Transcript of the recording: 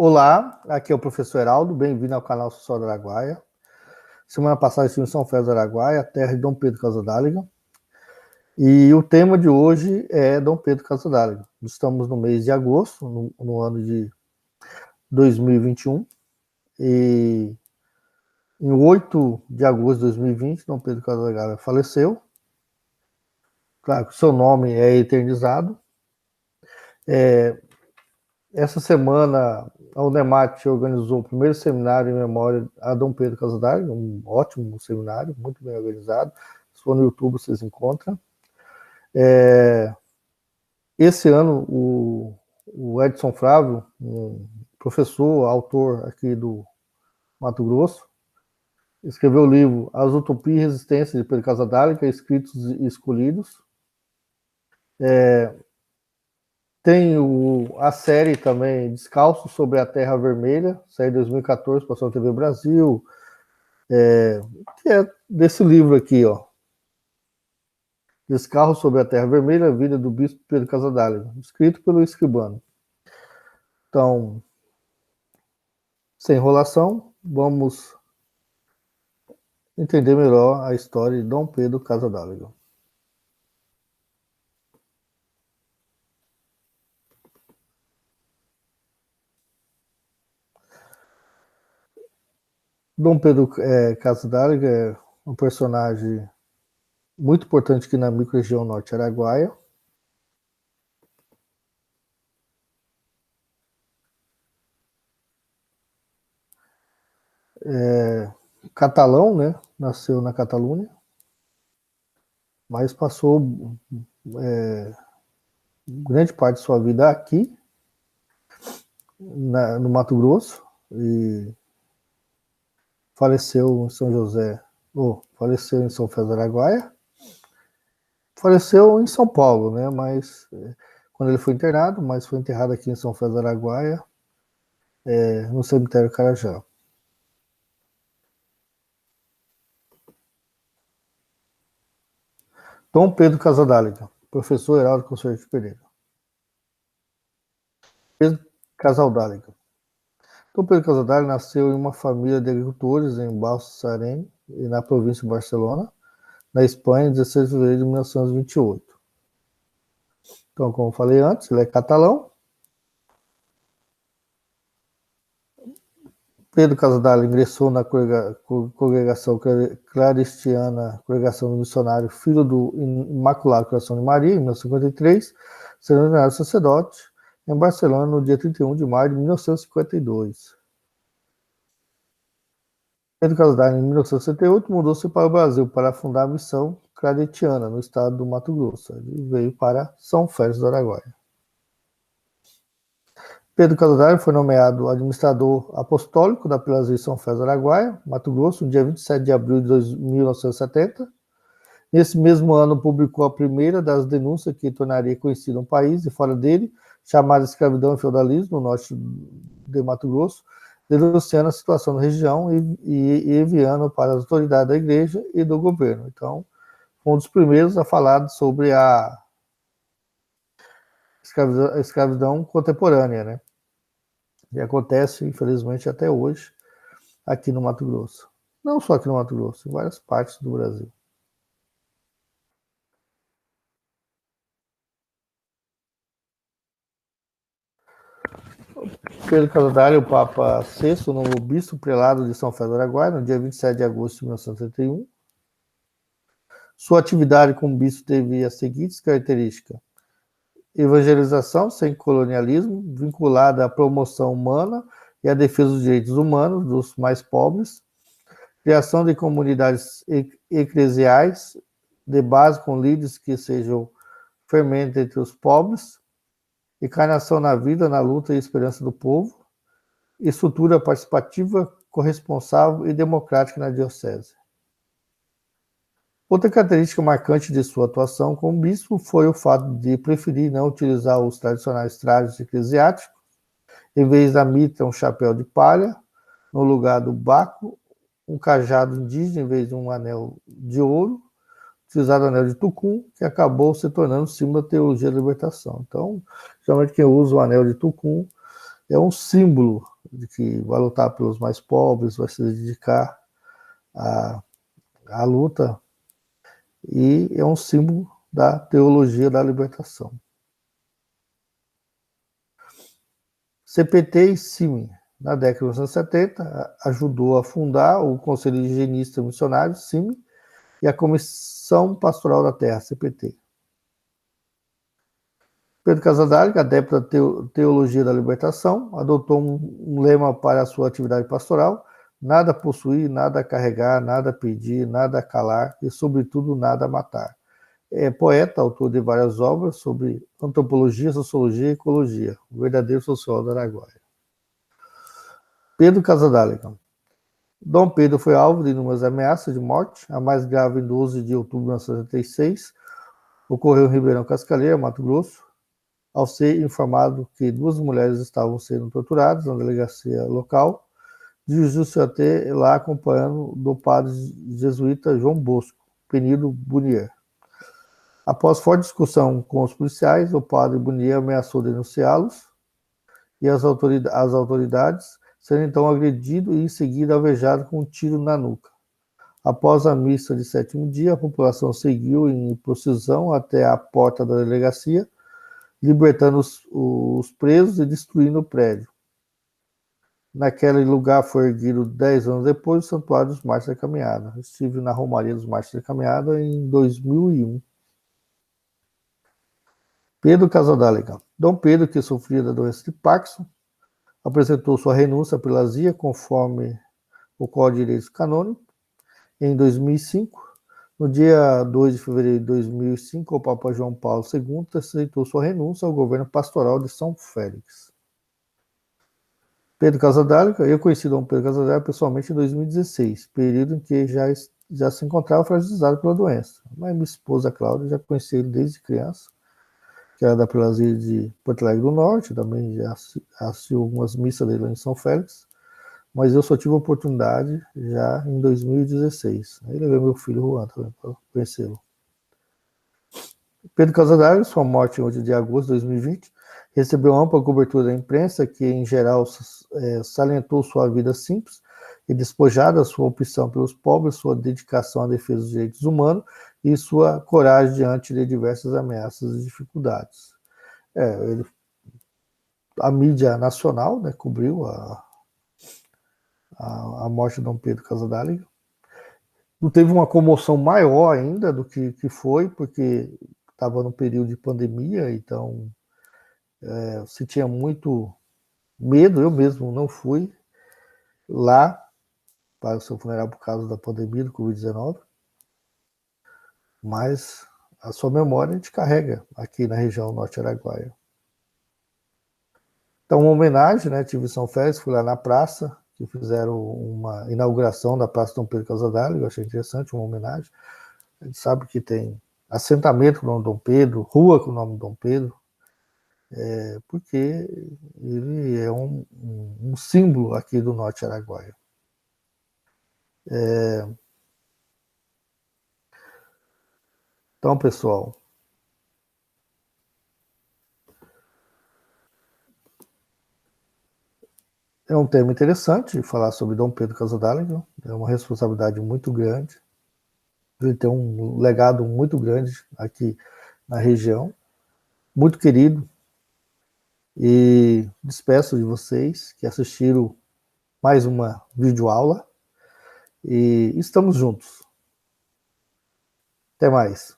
Olá, aqui é o professor Heraldo, bem-vindo ao canal Social do Araguaia. Semana passada estive em São Félix do Araguaia, terra de Dom Pedro Casadáliga. E o tema de hoje é Dom Pedro Casadáliga. Estamos no mês de agosto, no ano de 2021. E em 8 de agosto de 2020, Dom Pedro Casadáliga faleceu. Claro que o seu nome é eternizado. Essa semana, a UNEMAT organizou o primeiro seminário em memória a Dom Pedro Casadáliga, um ótimo seminário, muito bem organizado. Se for no YouTube, vocês encontram. Esse ano, o Edson Flávio, um professor, autor aqui do Mato Grosso, escreveu o livro As Utopias e Resistências de Pedro Casadáliga, Escritos e Escolhidos. Tem a série também Descalço sobre a Terra Vermelha, saiu em 2014, passou na TV Brasil, que é desse livro aqui, ó. Descalço sobre a Terra Vermelha, a vida do Bispo Pedro Casadáliga, escrito pelo escribano. Então, sem enrolação, vamos entender melhor a história de Dom Pedro Casadáliga. Dom Pedro Casadáliga é um personagem muito importante aqui na microrregião norte araguaia. Catalão, né? Nasceu na Catalunha, mas passou grande parte de sua vida aqui, no Mato Grosso, e faleceu em São José, faleceu em São Félix do Araguaia, faleceu em São Paulo, né? Mas quando ele foi internado, mas foi enterrado aqui em São Félix do Araguaia, no cemitério Carajá. Dom Pedro Casadáliga, professor Heraldo Conselheiro Pereira. Pedro Casadáliga. Dom Pedro Casadáliga nasceu em uma família de agricultores em Balsarém, na província de Barcelona, na Espanha, em 16 de fevereiro de 1928. Então, como eu falei antes, ele é catalão. Pedro Casadáliga ingressou na congregação claristiana, congregação do missionário Filho do Imaculado Coração de Maria, em 1953, sendo ordenado sacerdote em Barcelona no dia 31 de maio de 1952. Pedro Casadáliga, em 1968, mudou-se para o Brasil para fundar a missão claretiana no estado do Mato Grosso. Ele veio para São Félix do Araguaia. Pedro Casadáliga foi nomeado administrador apostólico da Pelasgia São Félix do Araguaia, Mato Grosso, no dia 27 de abril de 1970. Nesse mesmo ano, publicou a primeira das denúncias que tornaria conhecido um país e fora dele, chamada Escravidão e Feudalismo, no norte de Mato Grosso, denunciando a situação da região e enviando para as autoridades da igreja e do governo. Então, foi um dos primeiros a falar sobre a escravidão contemporânea, né? E acontece, infelizmente, até hoje, aqui no Mato Grosso. Não só aqui no Mato Grosso, em várias partes do Brasil. Pedro Casadáliga, o Papa VI, nomeou bispo prelado de São Félix do Araguaia, no dia 27 de agosto de 1971. Sua atividade como bispo teve as seguintes características: evangelização sem colonialismo, vinculada à promoção humana e à defesa dos direitos humanos dos mais pobres, criação de comunidades eclesiais de base com líderes que sejam fermento entre os pobres, encarnação na vida, na luta e esperança do povo, estrutura participativa, corresponsável e democrática na diocese. Outra característica marcante de sua atuação como bispo foi o fato de preferir não utilizar os tradicionais trajes eclesiásticos, em vez da mitra, um chapéu de palha, no lugar do baco, um cajado indígena em vez de um anel de ouro, utilizado o anel de tucum, que acabou se tornando símbolo da teologia da libertação. Então, geralmente quem usa o anel de tucum é um símbolo de que vai lutar pelos mais pobres, vai se dedicar à luta, e é um símbolo da teologia da libertação. CPT e CIMI, na década de 1970, ajudou a fundar o Conselho de Higienistas Missionários, CIMI, e a Comissão Pastoral da Terra, CPT. Pedro Casadei, adepto da teologia da libertação, adotou um lema para a sua atividade pastoral: nada possuir, nada carregar, nada pedir, nada calar e, sobretudo, nada matar. É poeta, autor de várias obras sobre antropologia, sociologia e ecologia, o verdadeiro sociólogo do Araguaia. Pedro Casadei. Dom Pedro foi alvo de inúmeras ameaças de morte, a mais grave em 12 de outubro de 1976, ocorreu em Ribeirão Cascaleira, Mato Grosso, ao ser informado que 2 mulheres estavam sendo torturadas na delegacia local, dirigiu-se até lá acompanhando do padre jesuíta João Bosco, Penido Bunier. Após forte discussão com os policiais, o padre Bunier ameaçou denunciá-los e as autoridades, sendo então agredido e em seguida alvejado com um tiro na nuca. Após a missa de 7º dia, a população seguiu em procissão até a porta da delegacia, libertando os presos e destruindo o prédio. Naquele lugar foi erguido 10 anos depois o Santuário dos Mártires da Caminhada. Estive na Romaria dos Mártires da Caminhada em 2001. Pedro Casadei. Dom Pedro, que sofria da doença de Parkinson, apresentou sua renúncia pela azia, conforme o Código de Direito Canônico, em 2005. No dia 2 de fevereiro de 2005, o Papa João Paulo II aceitou sua renúncia ao governo pastoral de São Félix. Pedro Casadei, eu conheci Dom Pedro Casadei pessoalmente em 2016, período em que já se encontrava fragilizado pela doença. Mas minha esposa Cláudia já conhecia ele desde criança, que era da Prelazia de Porto Alegre do Norte, também já assistiu algumas missas dele lá em São Félix, mas eu só tive a oportunidade já em 2016. Aí levei meu filho Juan também para conhecê-lo. Pedro Casadei, sua morte em 8 de agosto de 2020, recebeu ampla cobertura da imprensa, que em geral salientou sua vida simples e despojada, sua opção pelos pobres, sua dedicação à defesa dos direitos humanos e sua coragem diante de diversas ameaças e dificuldades. A mídia nacional, né, cobriu a morte de Dom Pedro Casadei. Não teve uma comoção maior ainda do que foi, porque estava no período de pandemia, então se tinha muito medo. Eu mesmo não fui lá para o seu funeral por causa da pandemia do Covid-19, mas a sua memória a gente carrega aqui na região norte araguaia. Então, uma homenagem, né? Tive em São Félix, fui lá na praça, que fizeram uma inauguração da Praça Dom Pedro Casadei, eu achei interessante, uma homenagem. A gente sabe que tem assentamento com o nome Dom Pedro, rua com o nome Dom Pedro, porque ele é um símbolo aqui do norte araguaia. Então, pessoal, é um tema interessante falar sobre Dom Pedro Casadei, é uma responsabilidade muito grande. Ele tem um legado muito grande aqui na região, muito querido, e despeço de vocês que assistiram mais uma videoaula e estamos juntos. Até mais.